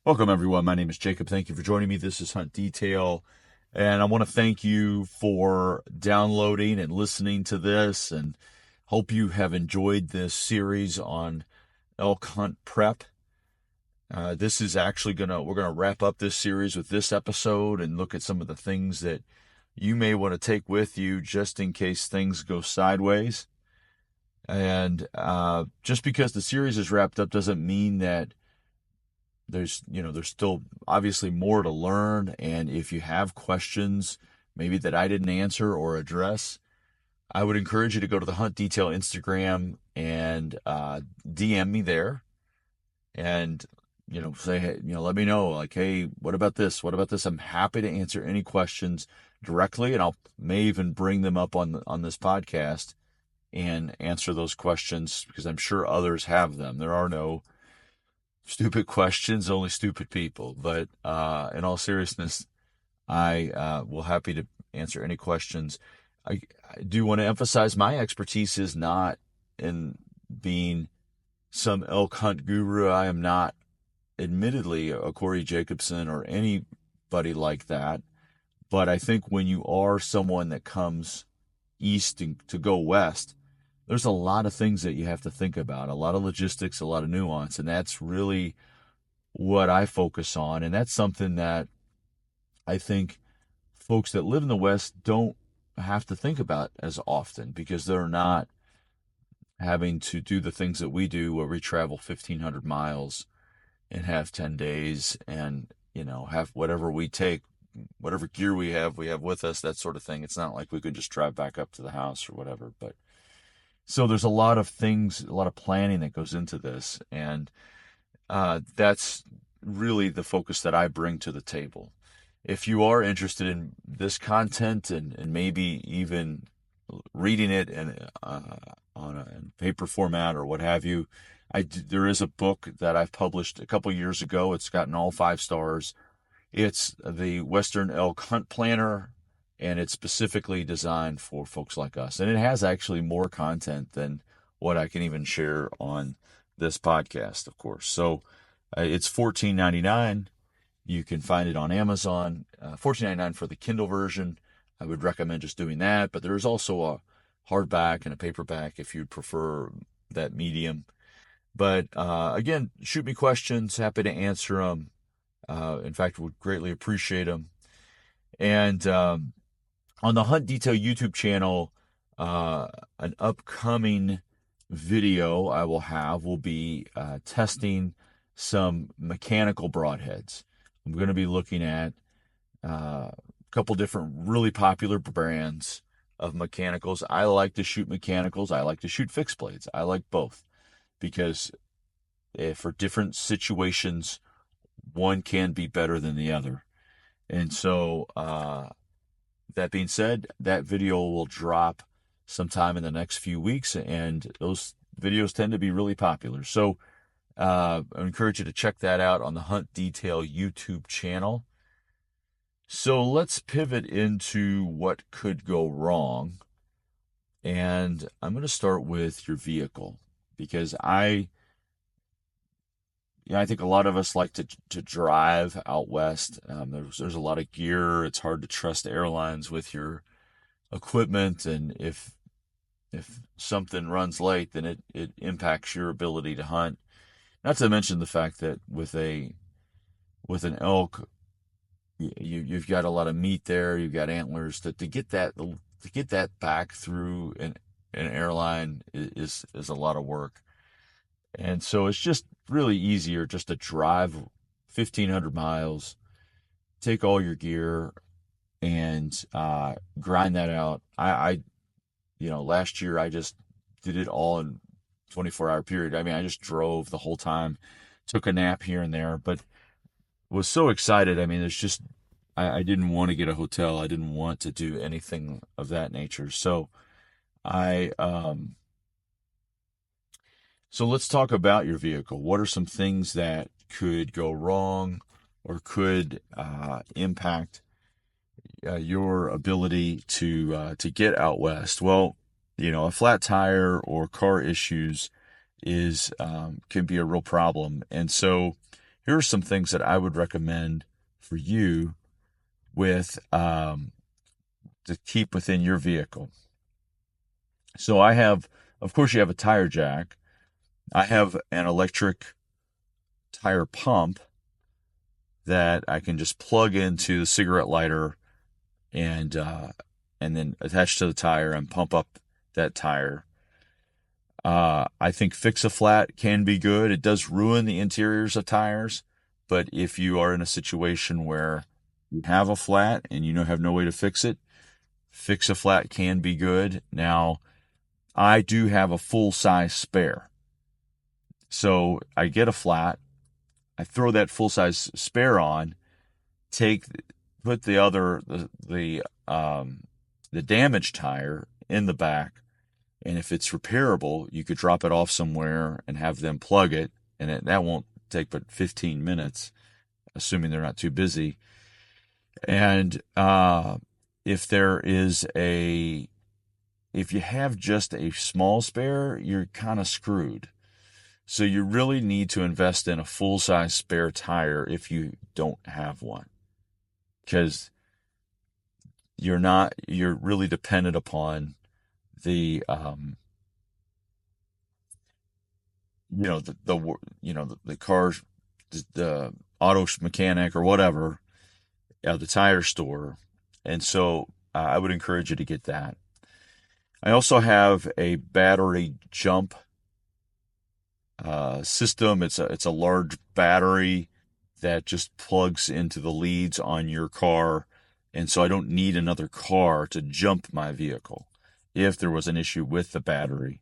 Welcome, everyone. My name is Jacob. Thank you for joining me. This is Hunt Detail, and I want to thank you for downloading and listening to this, and hope you have enjoyed this series on elk hunt prep. This is actually we're gonna wrap up this series with this episode and look at some of the things that you may want to take with you just in case things go sideways. And just because the series is wrapped up doesn't mean that there's still obviously more to learn. And if you have questions maybe that I didn't answer or address, I would encourage you to go to the Hunt Detail Instagram and DM me there, and say, hey, let me know, like, hey, what about this, I'm happy to answer any questions directly, and I'll may even bring them up on this podcast and answer those questions, because I'm sure others have them. There are no stupid questions, only stupid people. But in all seriousness, I will happy to answer any questions. I do want to emphasize my expertise is not in being some elk hunt guru. I am not, admittedly, a Corey Jacobson or anybody like that. But I think when you are someone that comes east to go west, there's a lot of things that you have to think about, a lot of logistics, a lot of nuance, and that's really what I focus on. And that's something that I think folks that live in the West don't have to think about as often, because they're not having to do the things that we do, where we travel 1,500 miles and have 10 days and, have whatever we take, whatever gear we have with us, that sort of thing. It's not like we could just drive back up to the house or whatever. But so there's a lot of things, a lot of planning that goes into this. And that's really the focus that I bring to the table. If you are interested in this content and maybe even reading it on a paper format or what have you, there is a book that I've published a couple years ago. It's gotten all 5 stars. It's the Western Elk Hunt Planner, and it's specifically designed for folks like us. And it has actually more content than what I can even share on this podcast, of course. So it's $14.99. You can find it on Amazon. $14.99 for the Kindle version. I would recommend just doing that. But there's also a hardback and a paperback if you'd prefer that medium. But again, shoot me questions. Happy to answer them. In fact, would greatly appreciate them. And on the Hunt Detail YouTube channel, an upcoming video I will be testing some mechanical broadheads. I'm going to be looking at a couple different really popular brands of mechanicals. I like to shoot mechanicals. I like to shoot fixed blades. I like both, because for different situations, one can be better than the other. And so, that being said, that video will drop sometime in the next few weeks, and those videos tend to be really popular. So I encourage you to check that out on the Hunt Detail YouTube channel. So let's pivot into what could go wrong. And I'm going to start with your vehicle, because I think a lot of us like to drive out west. There's a lot of gear. It's hard to trust airlines with your equipment, and if something runs late, then it impacts your ability to hunt. Not to mention the fact that with an elk, you've got a lot of meat there. You've got antlers to get that back through an airline is a lot of work. And so it's just really easier just to drive 1,500 miles, take all your gear, and grind that out. Last year I just did it all in 24-hour period. I mean, I just drove the whole time, took a nap here and there, but was so excited. I mean, it's just, I didn't want to get a hotel. I didn't want to do anything of that nature. So so let's talk about your vehicle. What are some things that could go wrong or could impact your ability to get out west? Well, a flat tire or car issues can be a real problem. And so here are some things that I would recommend for you with to keep within your vehicle. So I have, of course, you have a tire jack. I have an electric tire pump that I can just plug into the cigarette lighter and then attach to the tire and pump up that tire. I think Fix-A-Flat can be good. It does ruin the interiors of tires, but if you are in a situation where you have a flat and you have no way to fix it, Fix-A-Flat can be good. Now, I do have a full-size spare. So I get a flat, I throw that full-size spare on, put the damaged tire in the back, and if it's repairable, you could drop it off somewhere and have them plug it, and that won't take but 15 minutes, assuming they're not too busy. And if you have just a small spare, you're kind of screwed. So you really need to invest in a full-size spare tire if you don't have one, because you're really dependent upon the the car's, the auto mechanic or whatever, the tire store. And so I would encourage you to get that. I also have a battery jump system. It's a large battery that just plugs into the leads on your car, and so I don't need another car to jump my vehicle if there was an issue with the battery.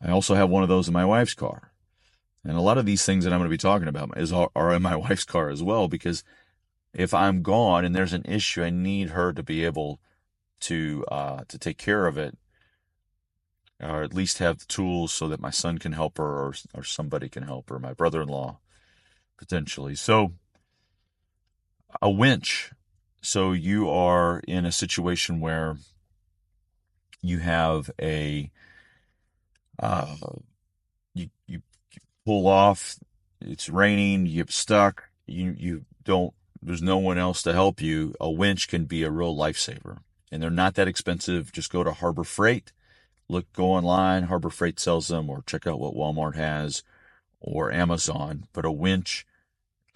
I also have one of those in my wife's car, and a lot of these things that I'm going to be talking about are in my wife's car as well, because if I'm gone and there's an issue, I need her to be able to take care of it, or at least have the tools so that my son can help her, or somebody can help her, my brother-in-law, potentially. So a winch. So you are in a situation where you have you pull off, it's raining, you get stuck, there's no one else to help you. A winch can be a real lifesaver, and they're not that expensive. Just go to Harbor Freight. Go online, Harbor Freight sells them, or check out what Walmart has, or Amazon. But a winch,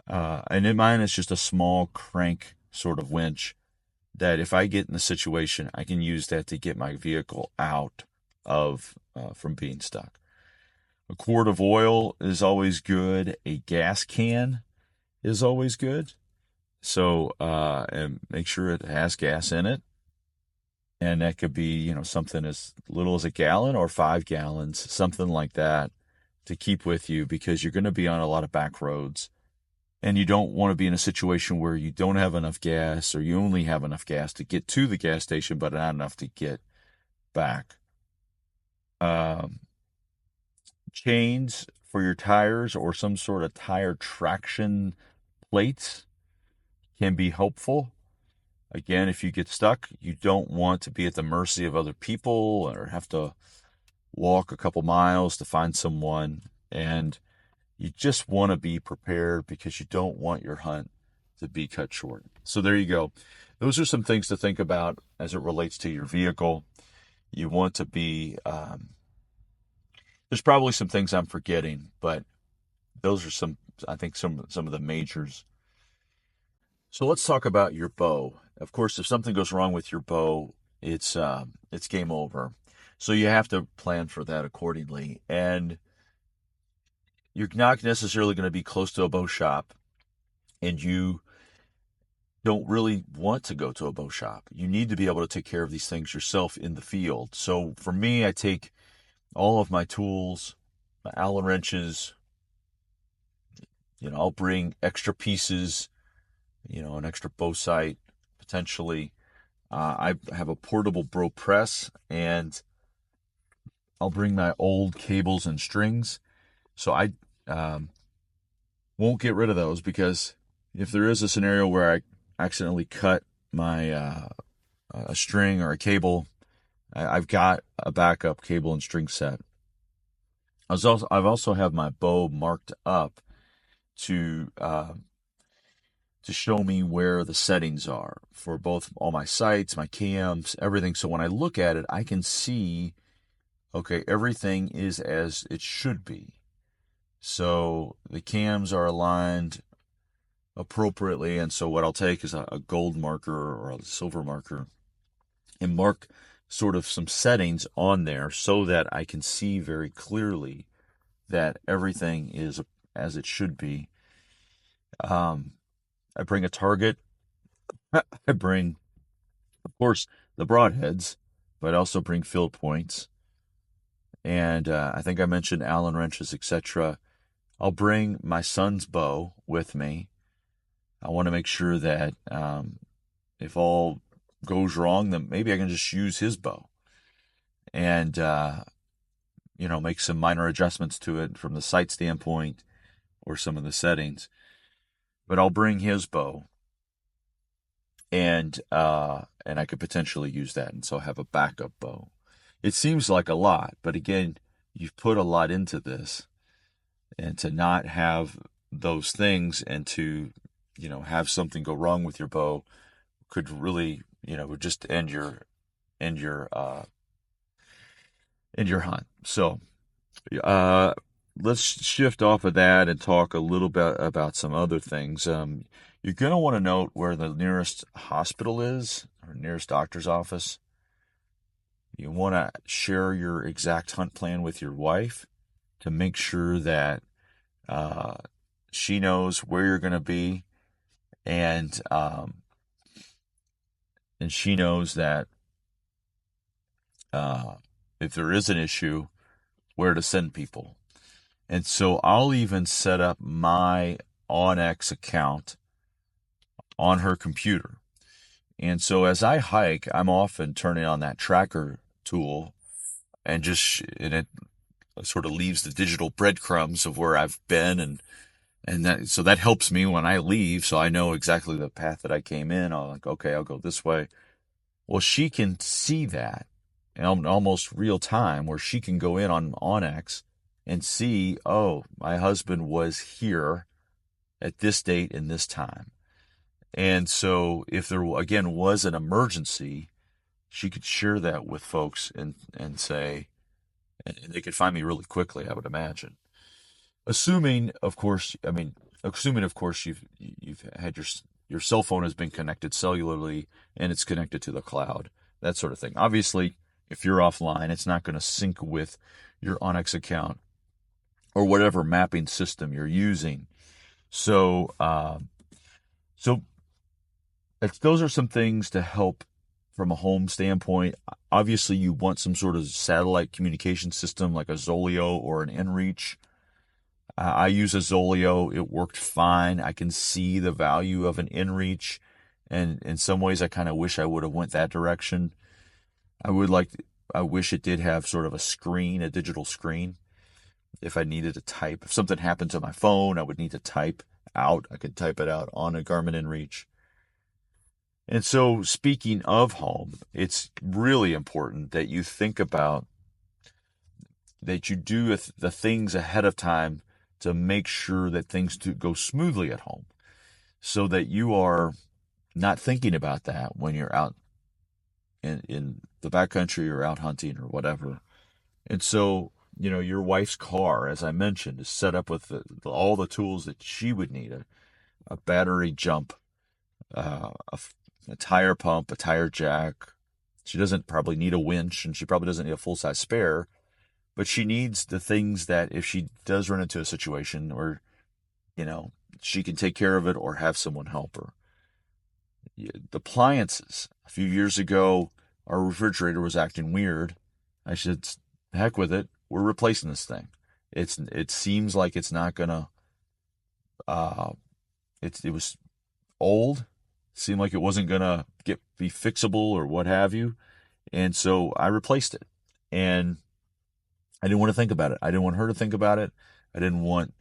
and in mine, it's just a small crank sort of winch that if I get in a situation, I can use that to get my vehicle out of from being stuck. A quart of oil is always good. A gas can is always good. So, and make sure it has gas in it. And that could be, something as little as a gallon or 5 gallons, something like that, to keep with you, because you're going to be on a lot of back roads, and you don't want to be in a situation where you don't have enough gas, or you only have enough gas to get to the gas station, but not enough to get back. Chains for your tires or some sort of tire traction plates can be helpful. Again, if you get stuck, you don't want to be at the mercy of other people or have to walk a couple miles to find someone. And you just want to be prepared, because you don't want your hunt to be cut short. So there you go. Those are some things to think about as it relates to your vehicle. You want to be, there's probably some things I'm forgetting, but those are I think some of the majors. So let's talk about your bow. Of course, if something goes wrong with your bow, it's game over. So you have to plan for that accordingly. And you're not necessarily going to be close to a bow shop, and you don't really want to go to a bow shop. You need to be able to take care of these things yourself in the field. So for me, I take all of my tools, my Allen wrenches, I'll bring extra pieces, an extra bow sight, potentially. I have a portable bow press, and I'll bring my old cables and strings. So I won't get rid of those, because if there is a scenario where I accidentally cut my a string or a cable, I've got a backup cable and string set. I've also have my bow marked up to show me where the settings are for both all my sites, my cams, everything. So when I look at it, I can see, okay, everything is as it should be. So the cams are aligned appropriately. And so what I'll take is a gold marker or a silver marker and mark sort of some settings on there so that I can see very clearly that everything is as it should be. I bring a target. I bring, of course, the broadheads, but I also bring field points. And I think I mentioned Allen wrenches, etc. I'll bring my son's bow with me. I want to make sure that if all goes wrong, then maybe I can just use his bow and, make some minor adjustments to it from the sight standpoint or some of the settings. But I'll bring his bow, and I could potentially use that, and so have a backup bow. It seems like a lot, but again, you've put a lot into this, and to not have those things and to have something go wrong with your bow could really would just end your hunt. So let's shift off of that and talk a little bit about some other things. You're going to want to note where the nearest hospital is or nearest doctor's office. You want to share your exact hunt plan with your wife to make sure that she knows where you're going to be, and she knows that if there is an issue, where to send people. And so I'll even set up my onX account on her computer. And so as I hike, I'm often turning on that tracker tool, and it sort of leaves the digital breadcrumbs of where I've been, and that helps me when I leave, so I know exactly the path that I came in. I'm like, okay, I'll go this way. Well, she can see that in almost real time, where she can go in on onX and see, oh, my husband was here at this date and this time. And so if there, again, was an emergency, she could share that with folks and say, and they could find me really quickly, I would imagine. Assuming, of course, you've had your cell phone has been connected cellularly and it's connected to the cloud, that sort of thing. Obviously, if you're offline, it's not going to sync with your onX account or whatever mapping system you're using. So those are some things to help from a home standpoint. Obviously, you want some sort of satellite communication system like a Zoleo or an inReach. I use a Zoleo. It worked fine. I can see the value of an inReach, and in some ways, I kind of wish I would have went that direction. I wish it did have sort of a digital screen. If I needed to type, if something happened to my phone, I would need to type out. I could type it out on a Garmin inReach. And so, speaking of home, it's really important that you think about that you do the things ahead of time to make sure that things go smoothly at home, so that you are not thinking about that when you're out in the backcountry or out hunting or whatever. And so, your wife's car, as I mentioned, is set up with all the tools that she would need: a battery jump, a tire pump, a tire jack. She doesn't probably need a winch, and she probably doesn't need a full-size spare, but she needs the things that if she does run into a situation where, she can take care of it or have someone help her. The appliances. A few years ago, our refrigerator was acting weird. I said, heck with it. We're replacing this thing. It seems like it's not gonna. It was old. Seemed like it wasn't gonna be fixable or what have you, and so I replaced it. And I didn't want to think about it. I didn't want her to think about it. I didn't want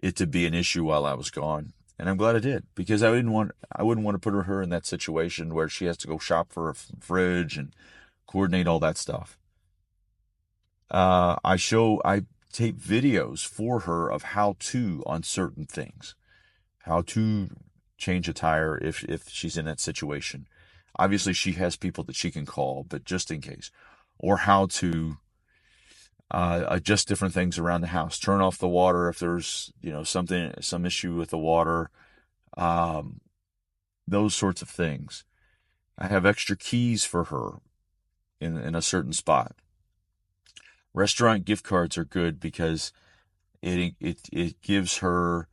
it to be an issue while I was gone. And I'm glad I did, because I wouldn't want to put her in that situation where she has to go shop for a fridge and coordinate all that stuff. I tape videos for her of how to on certain things. how to change a tire if she's in that situation. Obviously, she has people that she can call, but just in case, or how to adjust different things around the house. Turn off the water if there's some issue with the water. Um, those sorts of things. I have extra keys for her in a certain spot. Restaurant gift cards are good because it gives her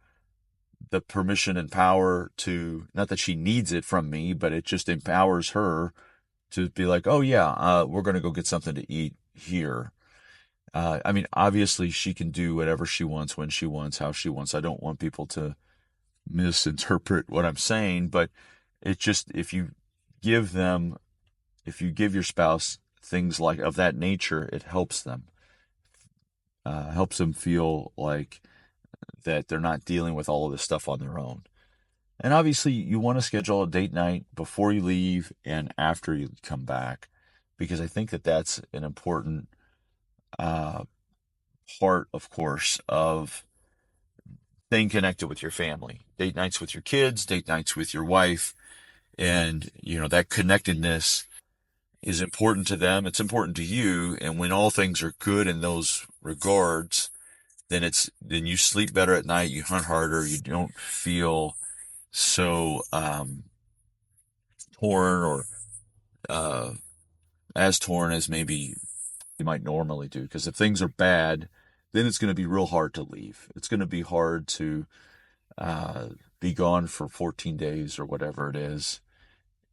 the permission and power to, not that she needs it from me, but it just empowers her to be like, oh yeah, we're going to go get something to eat here. I mean, obviously she can do whatever she wants, when she wants, how she wants. I don't want people to misinterpret what I'm saying, but it just, if you give your spouse things like of that nature, it helps them feel like that they're not dealing with all of this stuff on their own. And obviously you want to schedule a date night before you leave and after you come back, because I think that that's an important part, of course, of staying connected with your family. Date nights with your kids, date nights with your wife, and that connectedness is important to them. It's important to you, and when all things are good in those regards, then you sleep better at night, you hunt harder, you don't feel so torn, or as torn as maybe you might normally do. Because if things are bad, then it's going to be real hard to leave. It's going to be hard to be gone for 14 days or whatever it is,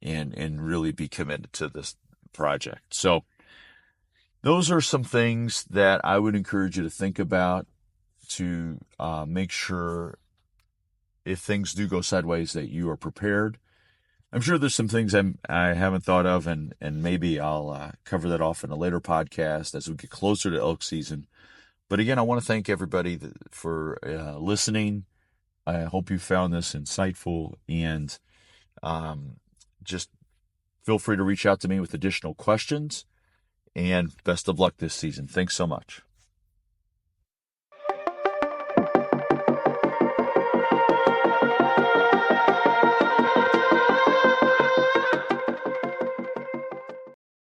and really be committed to this project. So those are some things that I would encourage you to think about, to make sure if things do go sideways that you are prepared. I'm sure there's some things I haven't thought of, and maybe I'll cover that off in a later podcast as we get closer to elk season. But again, I want to thank everybody for listening. I hope you found this insightful, and just feel free to reach out to me with additional questions, and best of luck this season. Thanks so much.